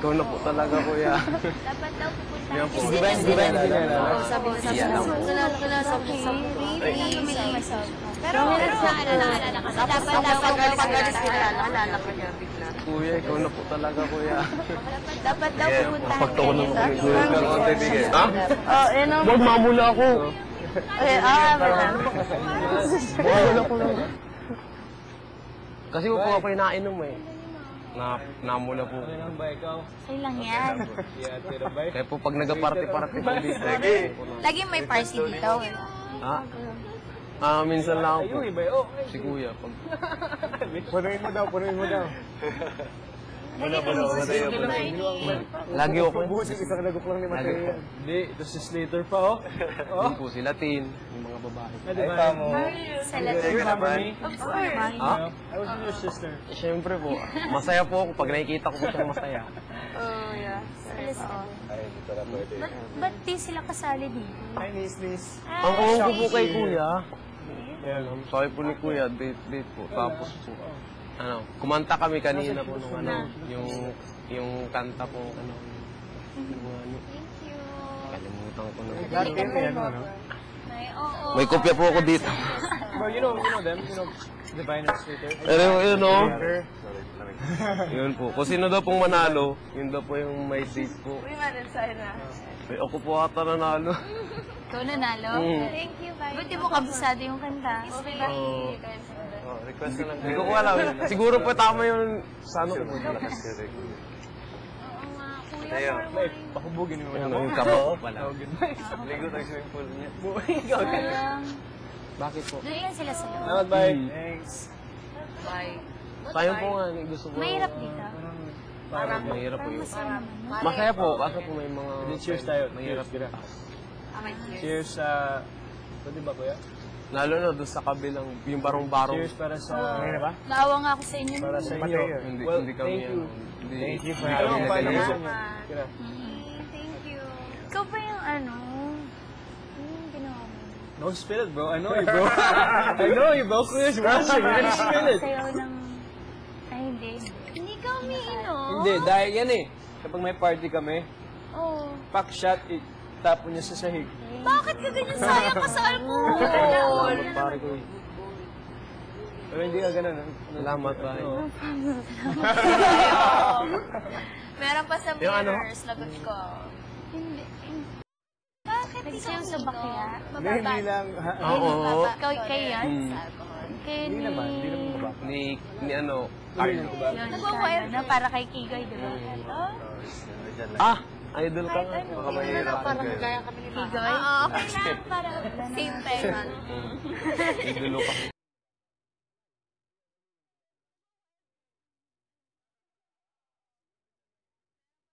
ikaw na po talaga, kuya. Dapat daw pupunta. Yan po. Di ba hindi nalala? Sabi ko Pero naalala ka. Dapat Kuya, ikaw na po talaga, kuya. dapat daw pupunta. Pagtawa na kami, kuya. Ha? Yan o. Huwag mamula ako. Mamula ko lang. Kasi po ako yung nainom eh. Namula po. Sa'yo lang yan. Kaya po pag nag-party-party po dito. Lagi may party dito. Ha? Minsan lang po. Si kuya. Punuin mo daw. Lagi ako. Buhusin isang lagok lang ni Mateo yan. Hindi, ito si Slater pa, Hindi po sila teen. Yung mga babae. Sa lahat. Remember me? Of course. Ha? I was your sister. Siyempre po. Masaya po ako pag nakikita ko po siyang masaya. Oh, yeah. Ba't di sila kasali dito? Hi, Nis. Ang kuha ko po kay kuya. Sabi po ni kuya, date po. Tapos po, kumanta kami kanina po nung yung kanta po, Thank you. kalimutan ko na. Dati yan, ano? May kopya po ako dito. Bro, you know them? You know Diviner Slater? Pero yun o. Yun po. Kung sino daw pong manalo, yun daw po yung may date po. Ako po ata nanalo. Ikaw nanalo? Thank you, bye. Buti mo kabisado yung kanta. Okay ba? Request na lang. Hindi ko alam. Siguro po tama yun sa ano ko. Oo nga, kuya. Pakubugin mo Yung kabaw pala. Ligo tayo swimming pool niya. Bakit po? Doon yan sila sa'yo. Salamat, bye. Thanks. Tayo po nga, gusto ko. Mahirap dito. Mahirap po yun. Masaya naman. Masaya po, kasi po may mga... Cheers tayo. Mahirap. Cheers sa... Pwede ba, kuya? Lalo na doon sa kabilang, yung barong-barong. Cheers para sa... Ngayon ba? Naawa nga ako sa inyo. Para sa Mateo. inyo. Hindi kami thank you. Thank you for Ikaw having ang us. paano Thank gusto niyo? Kira. Thank you. Ikaw ba yung ano? Ano yung ginawa mo? Don't spill it, bro. I know you, bro. I know you, bro. Kuya's watching. You're gonna spill it. Sayaw ng... Ay, hindi. Hindi ka umiinom. Hindi, dahil yan eh. Kapag may party kami, Oo. pack shot, tapon niya sa sahig. Bakit ka ganyan sayang ka sa alcohol? Pare ko. Pero hindi ka ganun. Salamat, pare. Meron pa sa Yung ano? mirrors, lagot ko. Hindi. Bakit ikaw sa bakya? Hindi lang. Oo. Ikaw kayo yan? Kayo Hindi naman ba? Ni ano, Arlo. Nagwa-wire na para kay Kigoy, di ba? Ah! Idol ka nga. Baka mahirap. Kigoy? Oo, okay lang. Para same time. Idolo ka.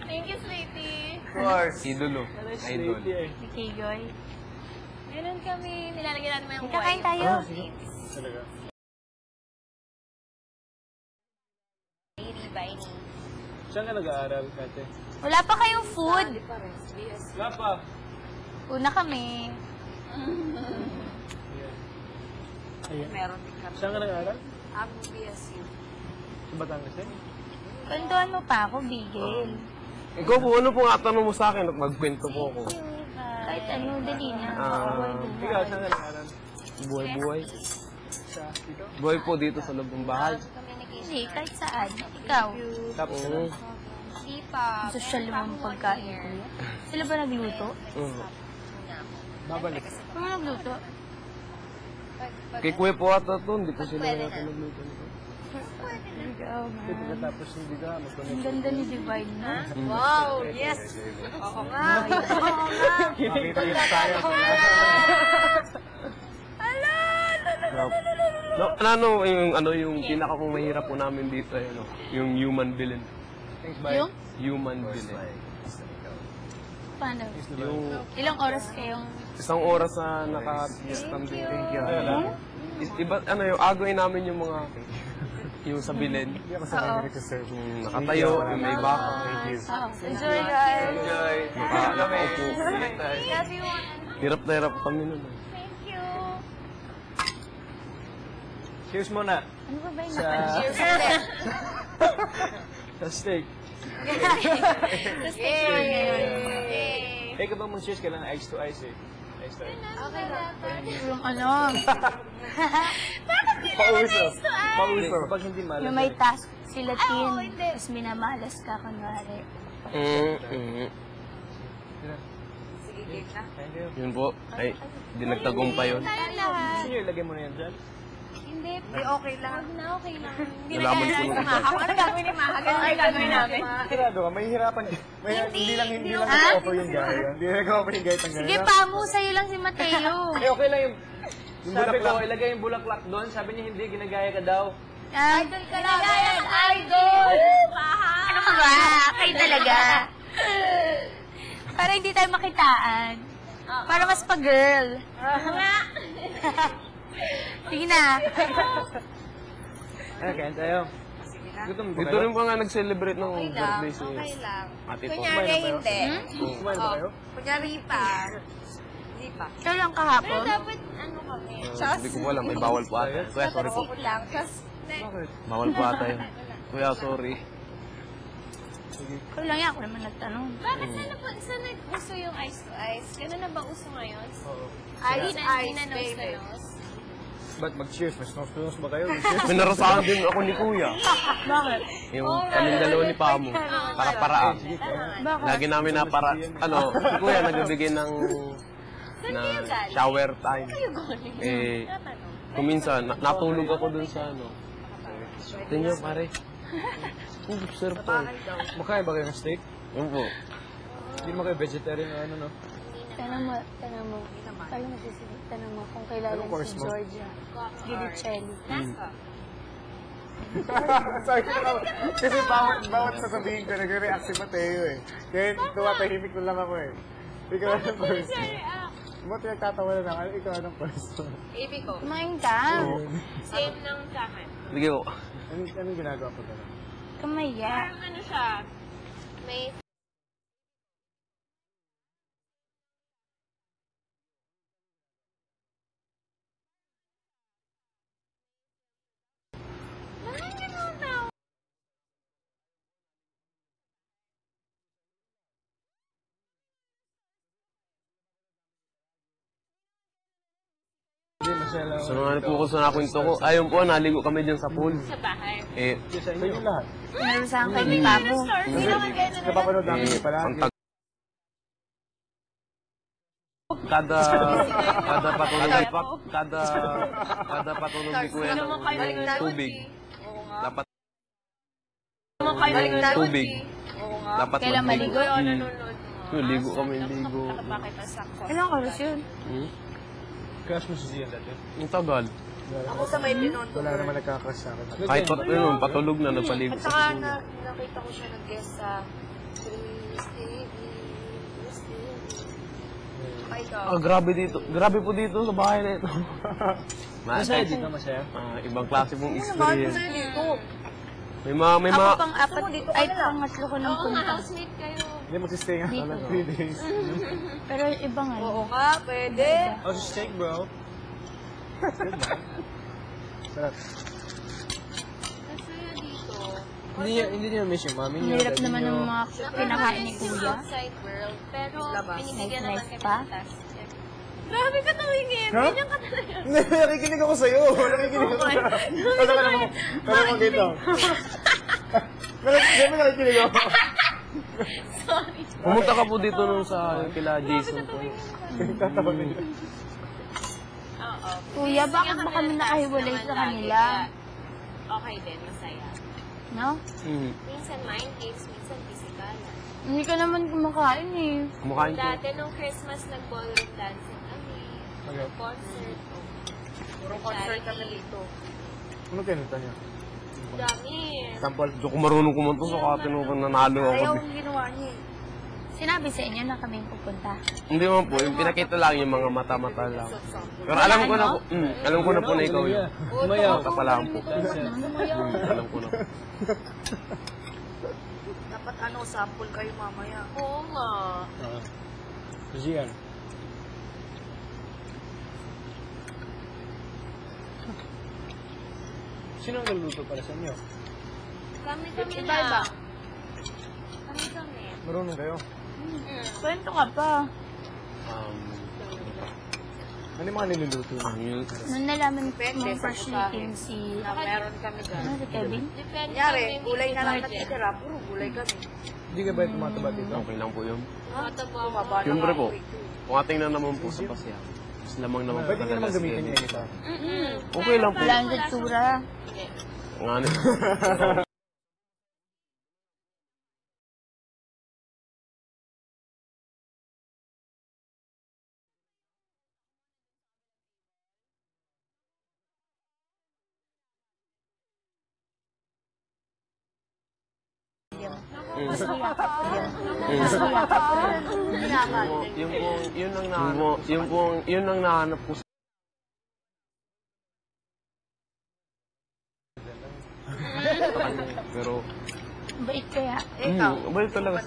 Thank you, sweetie. Of course. Idolo. Idol. Si Kigoy. Ganun kami. Nilalagyan natin mo yung Ah, kakain tayo. Talaga. Saan ka nag-aaral, Kate? Wala pa kayong food. Wala pa. Una kami. Saan ka nag-aaral? Ako, BSU. Sa Batangas eh? Kwentuhan mo pa ako, Bigel. Ikaw po, ano po nga tanong mo sa akin? Magkwento po ako. Kahit ano, dali na. Ikaw, saan ka nag-aaral? Buhay-buhay. Sa dito? Buhay po dito sa loob ng bahay. Hindi, kahit saan. Ikaw. Tapos Oo. Di pa. Social naman pagkain ko. Sila ba nagluto? babalik. Ano nagluto? Kay Kuya po ata to, hindi po sila natin nagluto nito. Ikaw, Kasi pagkatapos hindi ka, Ang mag-connect. ganda ni Divine, no? Wow, yes. Oo nga. Oo nga. Makita yung tayo. Ano yung pinaka pong mahirap po namin dito ay yung human villain. Thanks, bye. Yung? Human villain. Paano? Yung Ilang oras kayong... isang oras na naka-standing. Thank you. Iba, yung agawin namin yung mga yung sa bilin. Hindi ako sa to serve. Nakatayo, yung may baka. Thank you. Enjoy, guys! Enjoy. Nakaupo. Everyone! Hirap na hirap kami nun. Thank you! Cheers muna. Ano ba ba yung Sa... naka-cheers ulit? Sa steak. Yay! Eh, kapag mag-cheers ka lang, ice to ice eh. Ice to ice. Okay na. Yung ano, Pauso. Pauso. Pag hindi malas. yung may task sila Oo, tin, hindi. tapos minamalas ka kunwari. Sige, game na. Thank you. Yun po. Ay, di nagtagumpay yun. Tayo lahat. Gusto nyo ilagay mo na yan dyan? Hindi, okay lang. Huwag na, okay lang. Hindi na Nalaman kaya ko natin nung mahahap. Ano gagawin ni Maha? Ganun ang gagawin namin. Sigurado ka, may hirapan ka. Hindi lang nag-offer yung gaya. Hindi nag-offer yung gaya ng Sige, gaya. Pamu, sa'yo lang si Mateo. Eh, okay lang yung... Yung Sabi ko, bulaklak. ilagay yung bulaklak doon. Sabi niya, hindi, ginagaya ka daw. Idol ka namin, idol! Ano ka ba? Kayo talaga. Para hindi tayo makitaan. Para mas pa-girl. Nga! Sige na. Ano, kain tayo. Gutom ba Dito kayo? rin pa nga nag-celebrate ng Okay lang, birthday si okay lang. Ate Po. Kunyari hindi. Kumain ba kayo? Kunyari pa. Hindi pa. Ikaw lang Pero kahapon. dapat ano kami. Hindi ko alam, may bawal po ata. Kuya, sorry po. Dapat lang. Tapos, Bawal po ata yun. Kuya, sorry. Ikaw lang yan. Ako naman nagtanong. bakit saan nag-uso yung ice to ice? Ganun na ba uso ngayon? Oo. Ice, Hindi ice, na nose to baby. nose. Ba't mag-cheers? Mas nose ba kayo? Mag-cheers? May narasahan din ako ni Kuya. Bakit? Yung kaming dalawa ni Pamo. Para-paraan. Bakit? Lagi namin na para, ano, si Kuya nagbibigay ng na shower time. Eh, kuminsan, natulog ako dun sa ano. Tingnan pare. Sir po. Makain ba kayo ng steak? Yun po. Hindi mo kayo vegetarian o ano, no? Tanong mo. Tayo masisig. Tanong mo kung kilala Anong course si mo? Georgia. Gidicelli. Sorry ka kasi bawat sasabihin ko, nag-react si Mateo eh. Kaya tumatahimik na lang ako eh. Ikaw anong person? Mo pinagtatawa na lang, ikaw anong person? Ibig ko. Kumain ka. Same ng sakin. Sige po. Anong ginagawa ko gano'n? Kamaya. Parang ano siya, may Hindi, masaya So, ano po ko sa nakwento ko. Ayun po, naligo kami dyan sa pool. sa bahay. Eh, Sa inyo lahat. Narusahan kay ni Pamu. Hindi naman kayo na Napapanood namin eh, yung palagi. ang tag- kada patulog ni Kuya ng tubig. Dapat tubig. Dapat Kailan maligo? Yung ligo kami, ligo. Ilang oras yun? Crush mo si Zian dati. Ang tagal. Ako sa may Pinondo. Wala naman nagkakrush sa akin. Kahit yun, patulog na, nagpaligo At sa saka pisina. nakita ko siya nag-guest sa Christy. Pa ikaw. Ah, grabe dito. Grabe po dito sa bahay na ito. Masaya dito, masaya. Ibang klase pong Bakit experience. sa'yo dito? May mga, Ako pang-apat, dito ka ay na lang. pangatlo ko ng Oo nga, punta. housemate kayo. Hindi magsistay nga Dito. lang 3 days. Pero iba nga. Oo nga, pwede. Oh, si steak, bro. Sarap. Masaya dito. Hindi niya miss yung mami niyo. Hirap daddy naman niyo. ng mga kinakain ni Kuya. Outside world. Pero binibigyan Nice, naman nice kami pa? ng task. Grabe ka tumingin. Ha? Ganyan ka talaga. Nakikinig ako sa'yo. Nakikinig ako sa'yo. Ano ka naman? Ano mo dito? Siyempre nakikinig ako. Pumunta ka po dito nung sa kila Jason po. Tatawa nila. Oo. Kuya, bakit ba kami nakahiwalay sa kanila? Okay din, masaya. No? Minsan mind games, minsan physical. Hindi ka naman kumakain eh. Kumakain ko. Dati nung Christmas, nag-ballroom dancing kami. Okay. Concert. Puro concert kami dito. Ano kinunta niya? Dami. Sample. Hindi ko marunong kumunta sa katin ko nanalo ako. ginawa niya eh. Sinabi sa inyo na kaming pupunta. Hindi man po, yung pinakita lang yung mga mata-mata lang. Pero alam ko na po, alam ko na po na ikaw yun. Umayaw. Mata pa lang po. Alam ko na po. Dapat sample kayo mamaya. Oo nga. Zian. Sino ang nagluluto para sa inyo? Kami Iba-iba. lang. Marunong kayo. Kwento ka pa. Ano yung mga niluluto? Nung nalaman ko ng first meeting si... Meron kami dyan. Ano si Kevin? Kunyari, gulay na lang natitira. Puro gulay kami. Hindi ka ba tumataba dito? Okay lang po yun. Bumaba na Siyempre nga po, ako eh. kung ating na naman po sa pasya, mas lamang naman po Pwede ka talaga naman si gamitin Kevin. yung isa. Okay lang po. Wala ang tura. Nga ano. Yun ang nahanap ko sa kanya. Pero, Bait kaya. balik talaga.